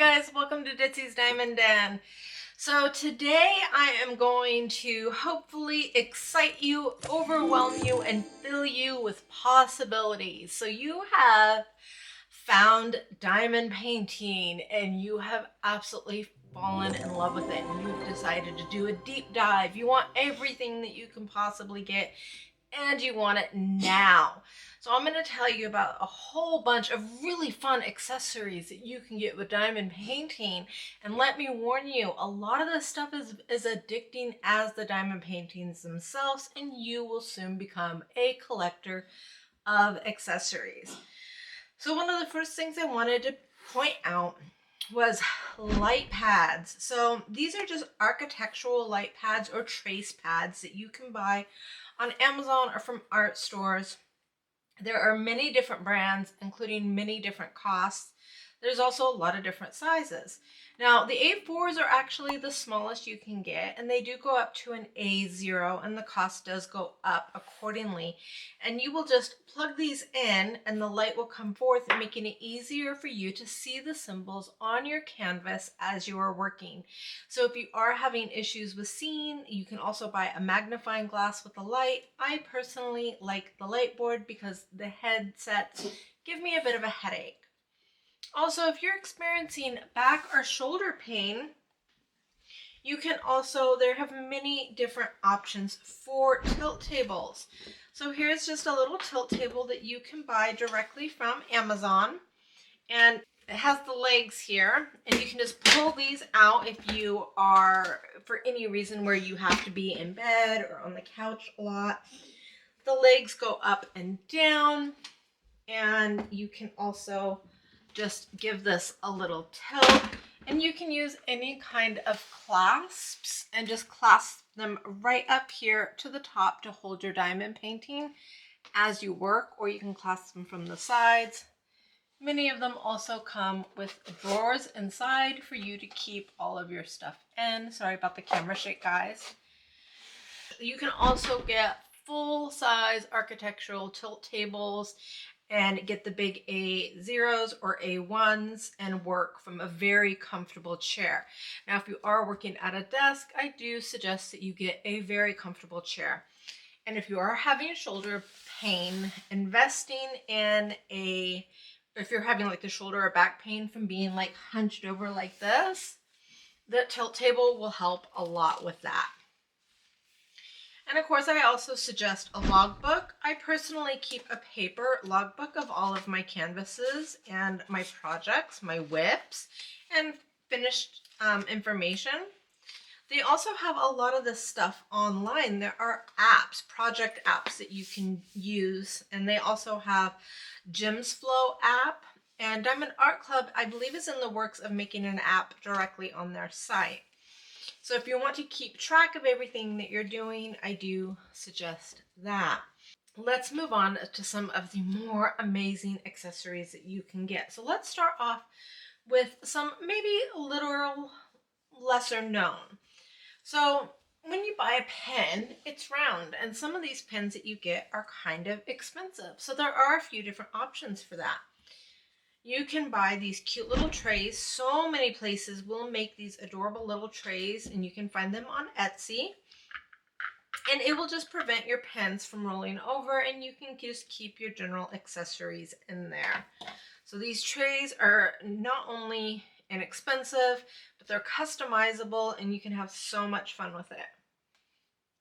guys, welcome to Ditsy's Diamond Den. So today I am going to hopefully excite you, overwhelm you, and fill you with possibilities. So you have found diamond painting and you have absolutely fallen in love with it and you've decided to do a deep dive. You want everything that you can possibly get and you want it now. So I'm going to tell you about a whole bunch of really fun accessories that you can get with diamond painting. And let me warn you, a lot of this stuff is addicting as the diamond paintings themselves, and you will soon become a collector of accessories. So one of the first things I wanted to point out was light pads. So these are just architectural light pads or trace pads that you can buy on Amazon or from art stores. There are many different brands, including many different costs. There's also a lot of different sizes. Now, the A4s are actually the smallest you can get, and they do go up to an A0, and the cost does go up accordingly. And you will just plug these in, and the light will come forth, making it easier for you to see the symbols on your canvas as you are working. So if you are having issues with seeing, you can also buy a magnifying glass with the light. I personally like the light board because the headsets give me a bit of a headache. Also, if you're experiencing back or shoulder pain, you can also, there have many different options for tilt tables. So here's just a little tilt table that you can buy directly from Amazon. And it has the legs here, and you can just pull these out if you are, for any reason where you have to be in bed or on the couch a lot. The legs go up and down, and you can also just give this a little tilt, and you can use any kind of clasps and just clasp them right up here to the top to hold your diamond painting as you work, or you can clasp them from the sides. Many of them also come with drawers inside for you to keep all of your stuff in. Sorry about the camera shake, guys. You can also get full-size architectural tilt tables and get the big A0s or A1s and work from a very comfortable chair. Now, if you are working at a desk, I do suggest that you get a very comfortable chair. And if you are having shoulder pain, investing in if you're having like the shoulder or back pain from being like hunched over like this, the tilt table will help a lot with that. And of course, I also suggest a logbook. I personally keep a paper logbook of all of my canvases and my projects, my whips, and finished information. They also have a lot of this stuff online. There are apps, project apps that you can use, and they also have Jim's Flow app. And Diamond Art Club, I believe, is in the works of making an app directly on their site. So if you want to keep track of everything that you're doing, I do suggest that. Let's move on to some of the more amazing accessories that you can get. So let's start off with some maybe literal lesser known. So when you buy a pen, it's round, and some of these pens that you get are kind of expensive. So there are a few different options for that. You can buy these cute little trays. So many places will make these adorable little trays, and you can find them on Etsy. And it will just prevent your pens from rolling over, and you can just keep your general accessories in there. So these trays are not only inexpensive, but they're customizable, and you can have so much fun with it.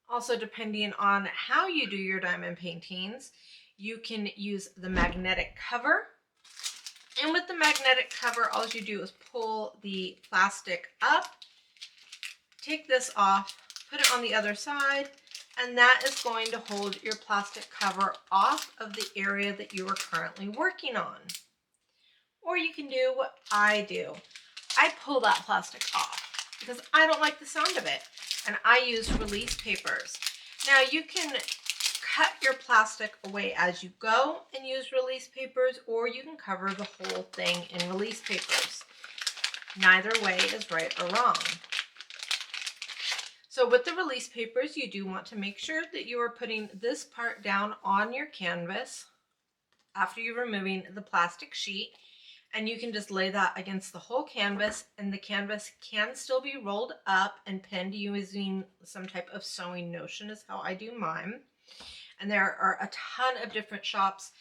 Also, depending on how you do your diamond paintings, you can use the magnetic cover. And with the magnetic cover, all you do is pull the plastic up, take this off, put it on the other side, and that is going to hold your plastic cover off of the area that you are currently working on. Or you can do what I do. I pull that plastic off because I don't like the sound of it, and I use release papers. Now, you can cut your plastic away as you go and use release papers, or you can cover the whole thing in release papers. Neither way is right or wrong. So with the release papers, you do want to make sure that you are putting this part down on your canvas after you're removing the plastic sheet, and you can just lay that against the whole canvas, and the canvas can still be rolled up and pinned using some type of sewing notion is how I do mine. And there are a ton of different shops,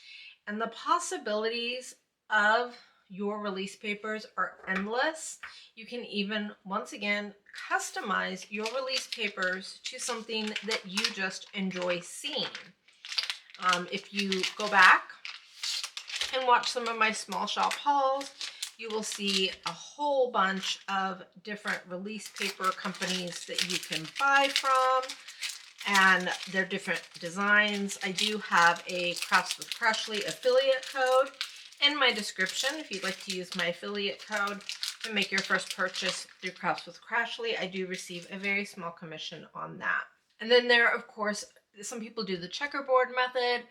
and the possibilities of your release papers are endless. You can even, once again, customize your release papers to something that you just enjoy seeing. If you go back and watch some of my small shop hauls, you will see a whole bunch of different release paper companies that you can buy from, and they're different designs. I do have a Crafts with Crashly affiliate code in my description if you'd like to use my affiliate code to make your first purchase through Crafts with Crashly. I do receive a very small commission on that. And then there, of course, some people do the checkerboard method.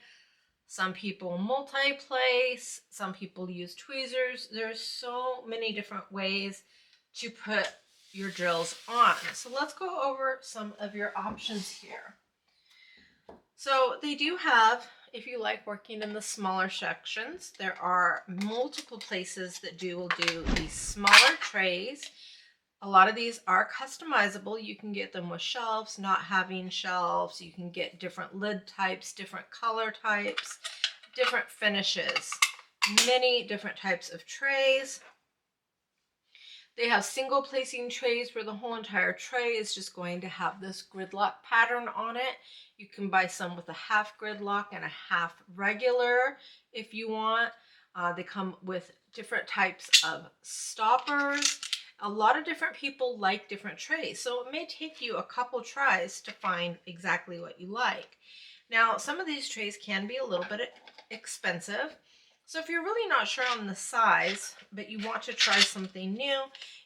Some people multi-place, some people use tweezers. There's so many different ways to put your drills on. So let's go over some of your options here. So they do have, if you like working in the smaller sections, there are multiple places that will do these smaller trays. A lot of these are customizable. You can get them with shelves, not having shelves. You can get different lid types, different color types, different finishes, many different types of trays. They have single placing trays where the whole entire tray is just going to have this gridlock pattern on it. You can buy some with a half gridlock and a half regular if you want. They come with different types of stoppers. A lot of different people like different trays, so it may take you a couple tries to find exactly what you like. Now, some of these trays can be a little bit expensive, so if you're really not sure on the size, but you want to try something new,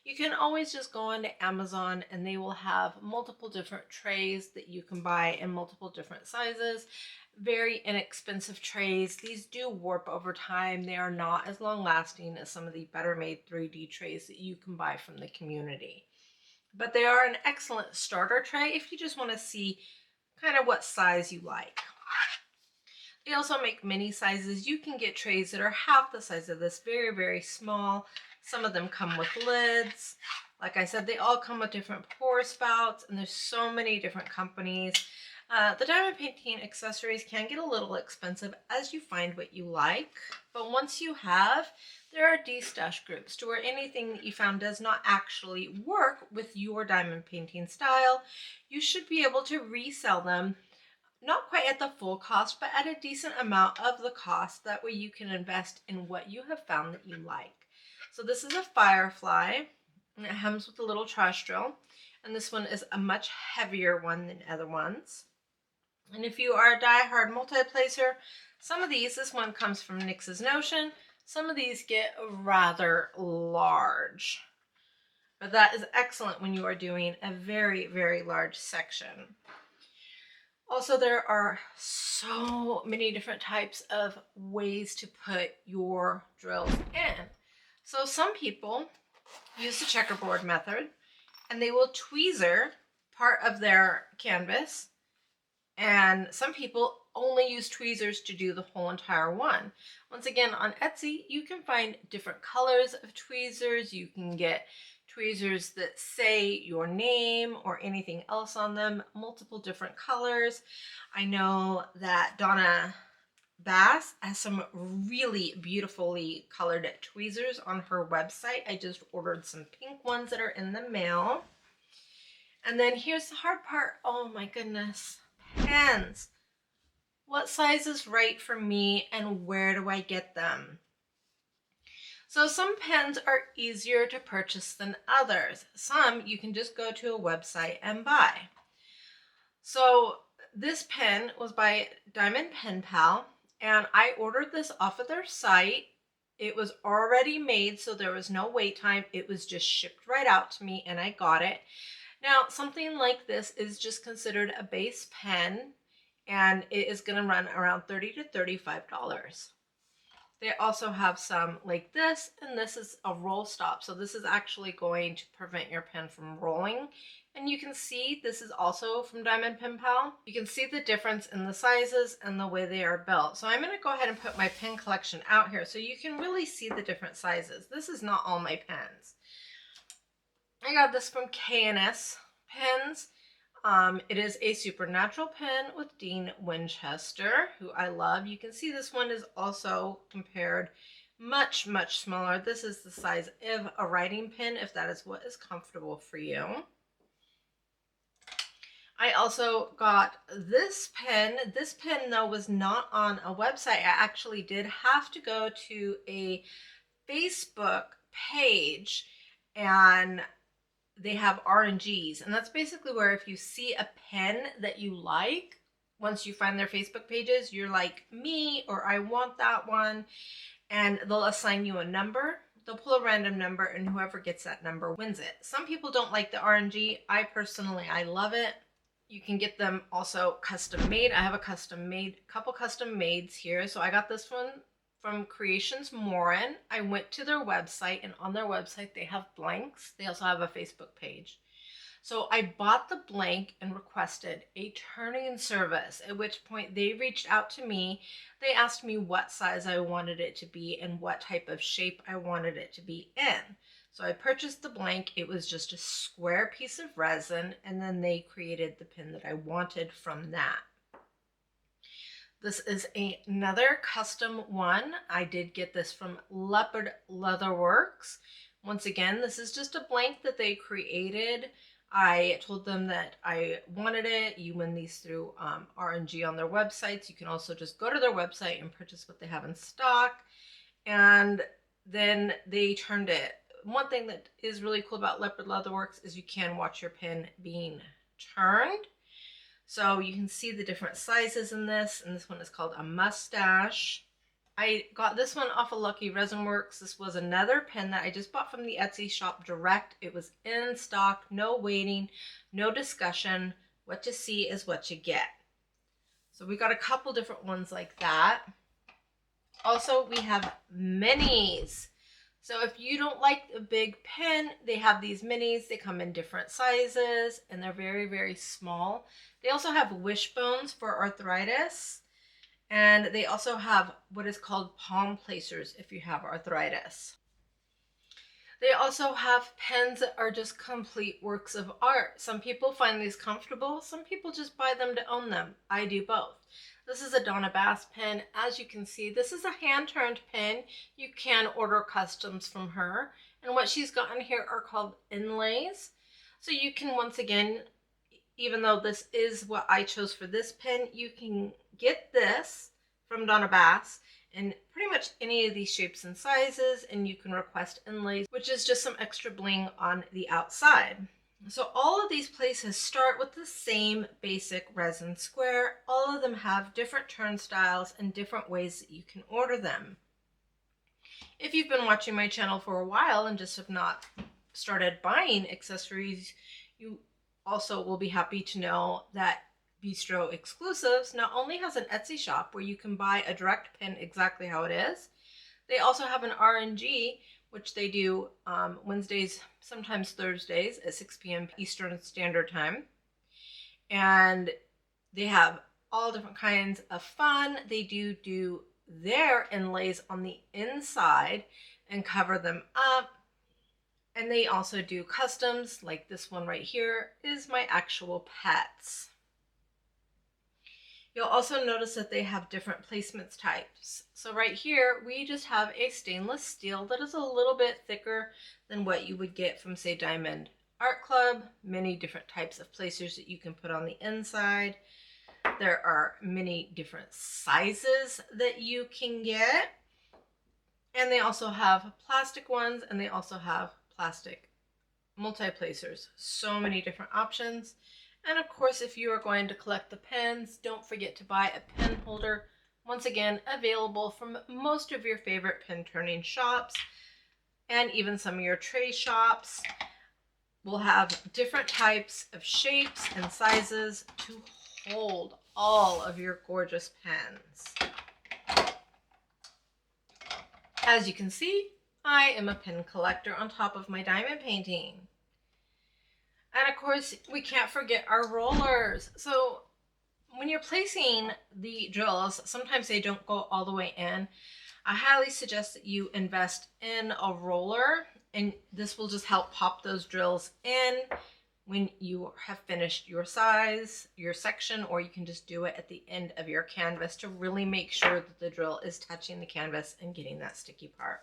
you can always just go into Amazon and they will have multiple different trays that you can buy in multiple different sizes. Very inexpensive trays. These do warp over time. They are not as long lasting as some of the better made 3D trays that you can buy from the community. But they are an excellent starter tray if you just want to see kind of what size you like. They also make mini sizes. You can get trays that are half the size of this, very, very small. Some of them come with lids. Like I said, they all come with different pour spouts, and there's so many different companies. The diamond painting accessories can get a little expensive as you find what you like, but once you have, there are de-stash groups to where anything that you found does not actually work with your diamond painting style, you should be able to resell them, not quite at the full cost, but at a decent amount of the cost. That way you can invest in what you have found that you like. So this is a firefly, and it hems with a little trash drill, and this one is a much heavier one than other ones. And if you are a die-hard multi-placer, some of these, this one comes from Nix's Notion, some of these get rather large. But that is excellent when you are doing a very, very large section. Also, there are so many different types of ways to put your drills in. So some people use the checkerboard method, and they will tweezer part of their canvas, and some people only use tweezers to do the whole entire one. Once again, on Etsy, you can find different colors of tweezers. You can get tweezers that say your name or anything else on them, multiple different colors. I know that Donna Bass has some really beautifully colored tweezers on her website. I just ordered some pink ones that are in the mail. And then here's the hard part. Oh my goodness. Pens. What size is right for me, and where do I get them? So some pens are easier to purchase than others. Some you can just go to a website and buy. So this pen was by Diamond Pen Pal, and I ordered this off of their site. It was already made, so there was no wait time. It was just shipped right out to me, and I got it. Now, something like this is just considered a base pen, and it is going to run around $30 to $35. They also have some like this, and this is a roll stop. So this is actually going to prevent your pen from rolling. And you can see this is also from Diamond Pen Pal. You can see the difference in the sizes and the way they are built. So I'm going to go ahead and put my pen collection out here so you can really see the different sizes. This is not all my pens. I got this from K&S Pens. It is a supernatural pen with Dean Winchester, who I love. You can see this one is also compared much, much smaller. This is the size of a writing pen, if that is what is comfortable for you. I also got this pen. This pen, though, was not on a website. I actually did have to go to a Facebook page, and they have RNGs, and that's basically where if you see a pen that you like, once you find their Facebook pages, you're like me, or I want that one, and they'll assign you a number. They'll pull a random number, and whoever gets that number wins it. Some people don't like the RNG. I personally, I love it. You can get them also custom made. I have a couple custom mades here. So I got this one from Creations Morin. I went to their website, and on their website they have blanks. They also have a Facebook page. So I bought the blank and requested a turning service, at which point they reached out to me. They asked me what size I wanted it to be and what type of shape I wanted it to be in. So I purchased the blank. It was just a square piece of resin, and then they created the pen that I wanted from that. This is another custom one. I did get this from Leopard Leather Works. Once again, this is just a blank that they created. I told them that I wanted it. You win these through RNG on their websites. You can also just go to their website and purchase what they have in stock. And then they turned it. One thing that is really cool about Leopard Leather Works is you can watch your pen being turned. So you can see the different sizes in this, and this one is called a mustache. I got this one off of Lucky Resin Works. This was another pen that I just bought from the Etsy shop direct. It was in stock, no waiting, no discussion. What you see is what you get. So we got a couple different ones like that. Also, we have minis. So if you don't like a big pen, they have these minis. They come in different sizes, and they're very, very small. They also have wishbones for arthritis, and they also have what is called palm placers if you have arthritis. They also have pens that are just complete works of art. Some people find these comfortable. Some people just buy them to own them. I do both. This is a Donna Bass pen. As you can see, this is a hand-turned pen. You can order customs from her. And what she's gotten here are called inlays. So you can, once again, even though this is what I chose for this pen, you can get this from Donna Bass in pretty much any of these shapes and sizes, and you can request inlays, which is just some extra bling on the outside. So all of these places start with the same basic resin square. All of them have different turn styles and different ways that you can order them. If you've been watching my channel for a while and just have not started buying accessories, you also will be happy to know that Bistro Exclusives not only has an Etsy shop where you can buy a direct pen exactly how it is, they also have an RNG, which they do Wednesdays, sometimes Thursdays at 6 p.m. Eastern Standard Time. And they have all different kinds of fun. They do their inlays on the inside and cover them up. And they also do customs, like this one right here is my actual pets. You'll also notice that they have different placements types. So right here, we just have a stainless steel that is a little bit thicker than what you would get from, say, Diamond Art Club. Many different types of placers that you can put on the inside. There are many different sizes that you can get. And they also have plastic ones, and they also have plastic multi-placers. So many different options. And of course, if you are going to collect the pens, don't forget to buy a pen holder. Once again, available from most of your favorite pen turning shops, and even some of your tray shops will have different types of shapes and sizes to hold all of your gorgeous pens. As you can see, I am a pin collector on top of my diamond painting. And of course, we can't forget our rollers. So when you're placing the drills, sometimes they don't go all the way in. I highly suggest that you invest in a roller, and this will just help pop those drills in when you have finished your size, your section, or you can just do it at the end of your canvas to really make sure that the drill is touching the canvas and getting that sticky part.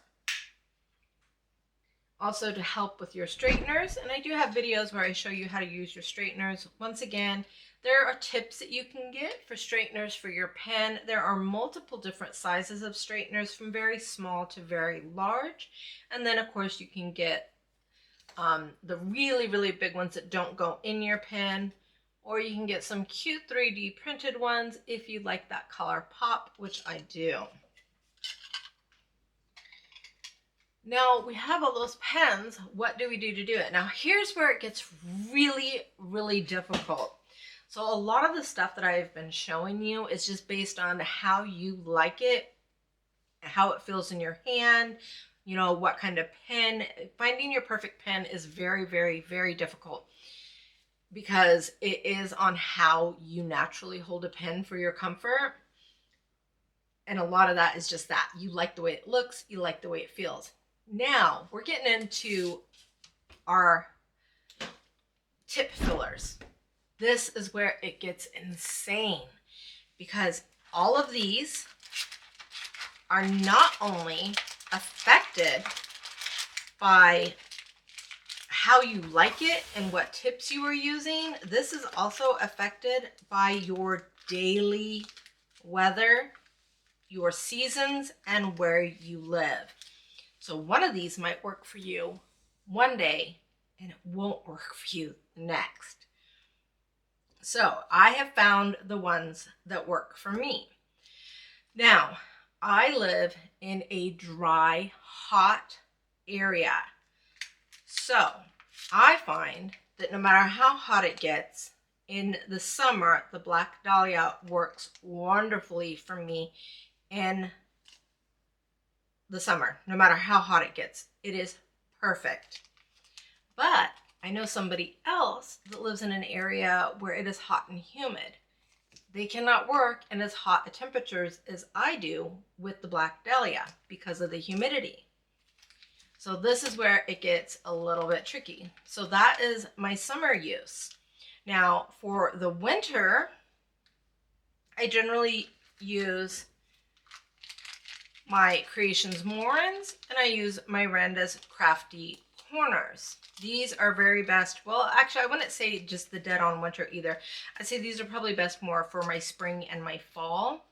Also, to help with your straighteners, and I do have videos where I show you how to use your straighteners. Once again, there are tips that you can get for straighteners for your pen. There are multiple different sizes of straighteners, from very small to very large. And then of course you can get the really, really big ones that don't go in your pen, or you can get some cute 3D printed ones if you like that color pop, which I do. Now we have all those pens. What do we do to do it? Now here's where it gets really, really difficult. So a lot of the stuff that I've been showing you is just based on how you like it, how it feels in your hand, you know, what kind of pen. Finding your perfect pen is very, very, very difficult because it is on how you naturally hold a pen for your comfort. And a lot of that is just that. You like the way it looks, you like the way it feels. Now we're getting into our tip fillers. This is where it gets insane because all of these are not only affected by how you like it and what tips you are using, this is also affected by your daily weather, your seasons, and where you live. So one of these might work for you one day and it won't work for you next. So I have found the ones that work for me. Now, I live in a dry, hot area. So I find that no matter how hot it gets, in the summer, the Black Dahlia works wonderfully for me in the summer, no matter how hot it gets. It is perfect. But I know somebody else that lives in an area where it is hot and humid. They cannot work in as hot temperatures as I do with the Black Dahlia because of the humidity. So this is where it gets a little bit tricky. So that is my summer use. Now for the winter, I generally use my Creations Morans and I use my Randa's Crafty Corners. These are very best. Well, actually, I wouldn't say just the dead on winter either. I'd say these are probably best more for my spring and my fall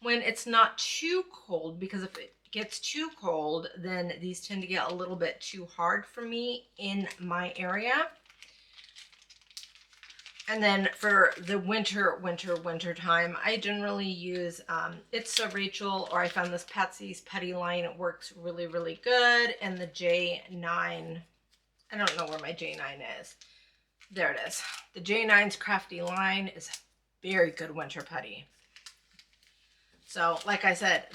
when it's not too cold, because if it gets too cold, then these tend to get a little bit too hard for me in my area. And then for the winter time, I generally use It's a Rachel, or I found this Patsy's Putty line. It works really, really good. And the J9, I don't know where my J9 is. There it is. The J9's Crafty line is very good winter putty. So like I said,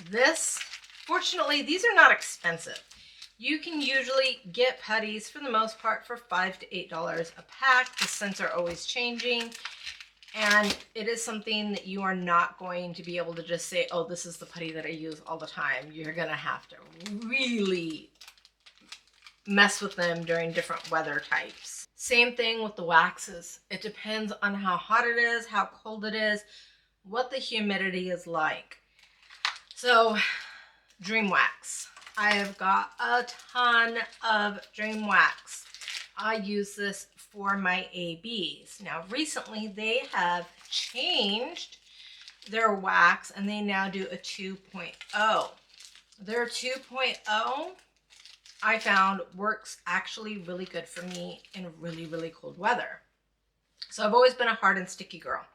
fortunately, these are not expensive. You can usually get putties for the most part for $5 to $8 a pack. The scents are always changing. And it is something that you are not going to be able to just say, oh, this is the putty that I use all the time. You're going to have to really mess with them during different weather types. Same thing with the waxes. It depends on how hot it is, how cold it is, what the humidity is like. So, Dream Wax. I have got a ton of Dream Wax. I use this for my ABs. Now recently they have changed their wax and they now do a 2.0. Their 2.0 I found works actually really good for me in really, really cold weather. So I've always been a hard and sticky girl.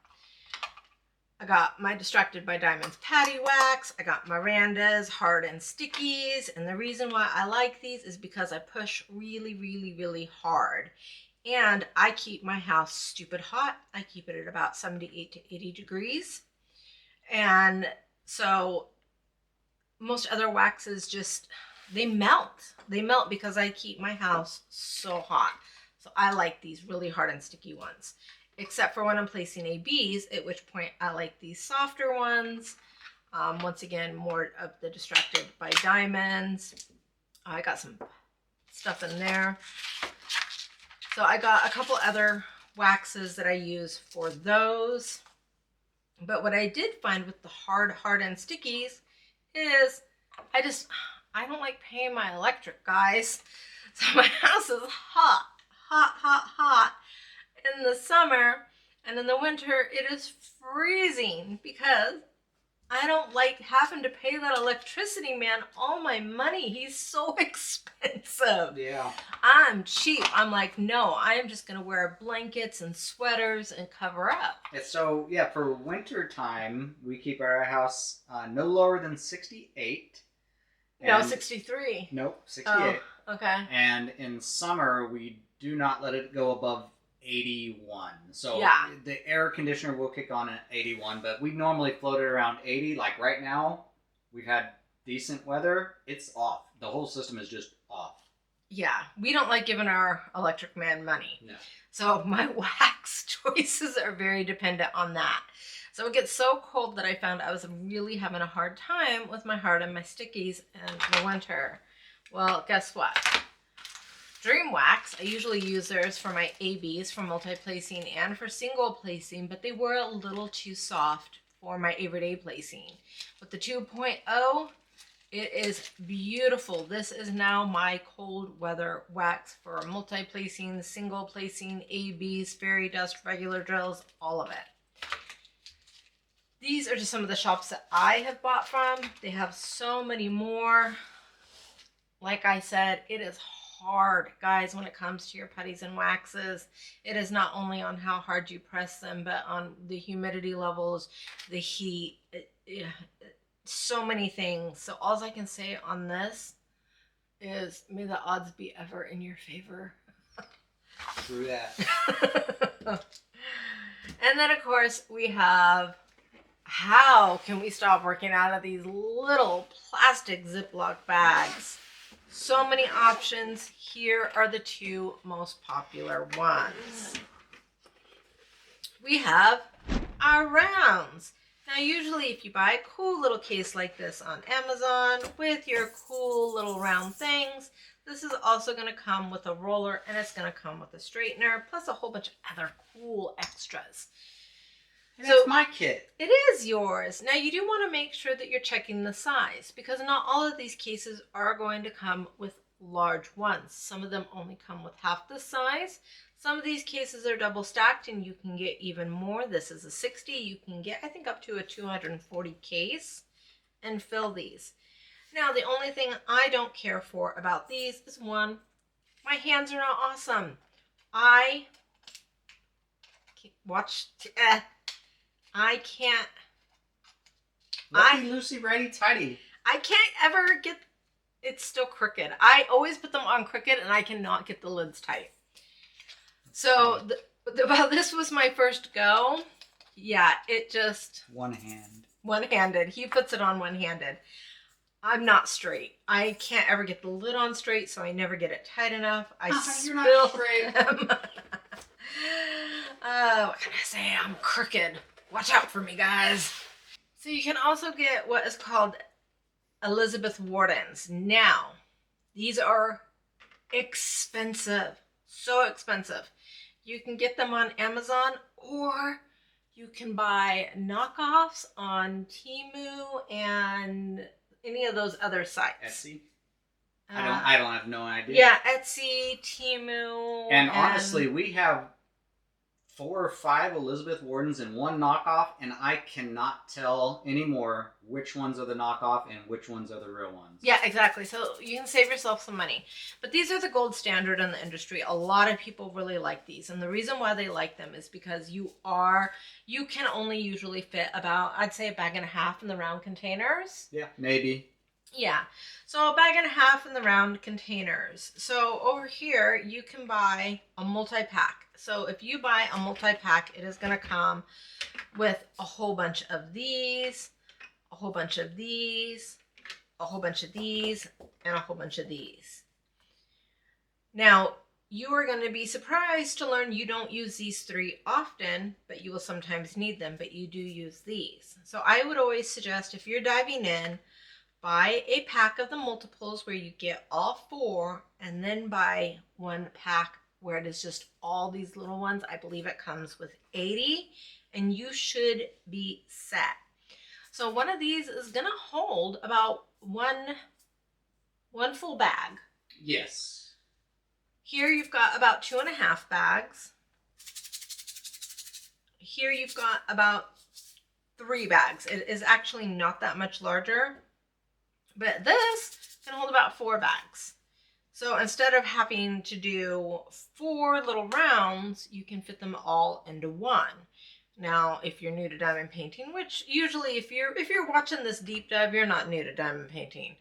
I got my Distracted by Diamonds Patty Wax. I got Miranda's Hard and Stickies. And the reason why I like these is because I push really, really, really hard. And I keep my house stupid hot. I keep it at about 78 to 80 degrees. And so most other waxes just they melt. They melt because I keep my house so hot. So I like these really hard and sticky ones. Except for when I'm placing ABs, at which point I like these softer ones. Once again, more of the Distracted by Diamonds. I got some stuff in there. So I got a couple other waxes that I use for those. But what I did find with the hard and stickies is I don't like paying my electric, guys. So my house is hot in the summer, and in the winter it is freezing because I don't like having to pay that electricity man all my money. He's so expensive. Yeah. I'm cheap. I'm like, no, I am just going to wear blankets and sweaters and cover up. So, yeah, for winter time, we keep our house no lower than 68. No, 63. Nope, 68. Oh, okay. And in summer, we do not let it go above 81. So yeah, the air conditioner will kick on at 81, but we normally float it around 80. Like right now, we've had decent weather. It's off. The whole system is just off. Yeah, we don't like giving our electric man money. No. So my wax choices are very dependent on that. So it gets so cold that I found I was really having a hard time with my hard and my stickies in the winter. Well, guess what? Dream Wax, I usually use theirs for my ABs for multi-placing and for single placing, but they were a little too soft for my everyday placing. With the 2.0, it is beautiful. This is now my cold weather wax for multi-placing, single placing, ABs, fairy dust, regular drills, all of it. These are just some of the shops that I have bought from. They have so many more. Like I said, it is hard, guys, when it comes to your putties and waxes. It is not only on how hard you press them, but on the humidity levels, the heat, so many things. So all I can say on this is may the odds be ever in your favor. True that. And then, of course, we have how can we stop working out of these little plastic Ziploc bags? So many options. Here are the two most popular ones. We have our rounds. Now, usually if you buy a cool little case like this on Amazon with your cool little round things, this is also going to come with a roller and it's going to come with a straightener, plus a whole bunch of other cool extras. And so, it's my kit. It is yours. Now, you do want to make sure that you're checking the size because not all of these cases are going to come with large ones. Some of them only come with half the size. Some of these cases are double stacked and you can get even more. This is a 60. You can get, I think, up to a 240 case and fill these. Now, the only thing I don't care for about these is one, my hands are not awesome. I can't. Lucky, Lucy, righty, tighty. I can't ever get, it's still crooked. I always put them on crooked and I cannot get the lids tight. So while this was my first go, yeah, it just. One-handed. He puts it on one-handed. I'm not straight. I can't ever get the lid on straight, so I never get it tight enough. You're not straight. What can I say? I'm crooked. Watch out for me, guys. So you can also get what is called Elizabeth Wardens. Now, these are expensive. So expensive. You can get them on Amazon or you can buy knockoffs on Temu and any of those other sites. Etsy? I don't have no idea. Yeah, Etsy, Temu. And honestly, we have 4 or 5 Elizabeth Wardens and one knockoff, and I cannot tell anymore which ones are the knockoff and which ones are the real ones. Yeah, exactly. So you can save yourself some money. But these are the gold standard in the industry. A lot of people really like these. And the reason why they like them is because you can only usually fit about, I'd say, a bag and a half in the round containers. Yeah, maybe. Yeah, so a bag and a half in the round containers. So over here, you can buy a multi-pack. So if you buy a multi-pack, it is going to come with a whole bunch of these, a whole bunch of these, a whole bunch of these, and a whole bunch of these. Now, you are going to be surprised to learn you don't use these 3 often, but you will sometimes need them, but you do use these. So I would always suggest, if you're diving in, buy a pack of the multiples where you get all 4, and then buy one pack where it is just all these little ones. I believe it comes with 80, and you should be set. So one of these is going to hold about one full bag. Yes. Here you've got about 2.5 bags. Here you've got about 3 bags. It is actually not that much larger, but this can hold about 4 bags. So instead of having to do 4 little rounds, you can fit them all into one. Now, if you're new to diamond painting, which usually if you're watching this deep dive, you're not new to diamond painting.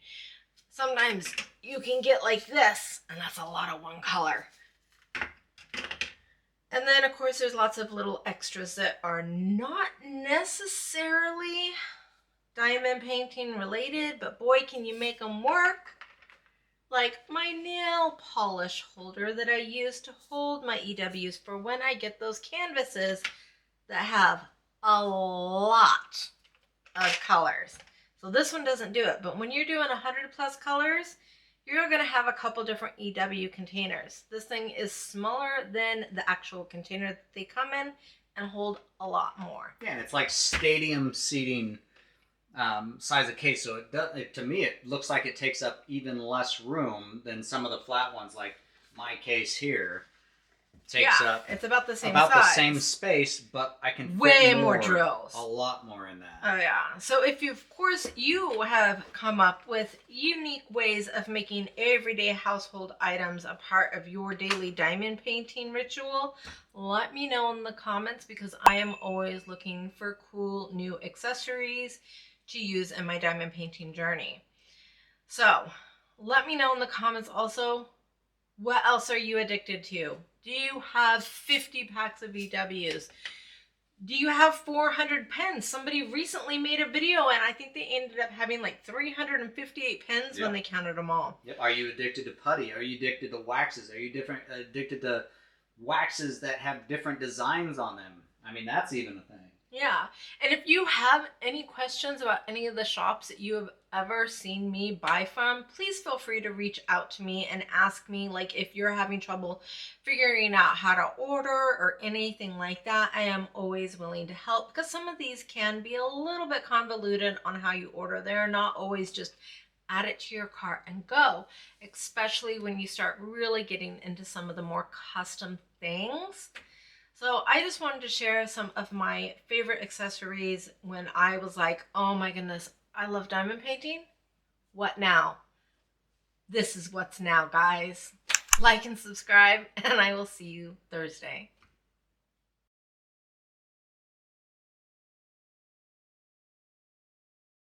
Sometimes you can get like this, and that's a lot of one color. And then, of course, there's lots of little extras that are not necessarily diamond painting related, but boy, can you make them work. Like my nail polish holder that I use to hold my EWs for when I get those canvases that have a lot of colors. So this one doesn't do it, but when you're doing 100+ colors, you're going to have a couple different EW containers. This thing is smaller than the actual container that they come in and hold a lot more. Yeah, and it's like stadium seating size of case. So to me, it looks like it takes up even less room than some of the flat ones, like my case here. Takes up it's about the same size. the same space, but I can fit way more drills. A lot more in that. Oh yeah. So if of course you have come up with unique ways of making everyday household items a part of your daily diamond painting ritual, let me know in the comments, because I am always looking for cool new accessories to use in my diamond painting journey. So let me know in the comments also, what else are you addicted to? Do you have 50 packs of EWs? Do you have 400 pens? Somebody recently made a video and I think they ended up having like 358 pens when they counted them all. Yep. Are you addicted to putty? Are you addicted to waxes? Are you addicted to waxes that have different designs on them? I mean, that's even a thing. Yeah. And if you have any questions about any of the shops that you have ever seen me buy from, please feel free to reach out to me and ask me, like, if you're having trouble figuring out how to order or anything like that. I am always willing to help, because some of these can be a little bit convoluted on how you order. They're not always just add it to your cart and go, especially when you start really getting into some of the more custom things. So I just wanted to share some of my favorite accessories when I was like, oh my goodness, I love diamond painting. What now? This is what's now, guys. Like and subscribe, and I will see you Thursday.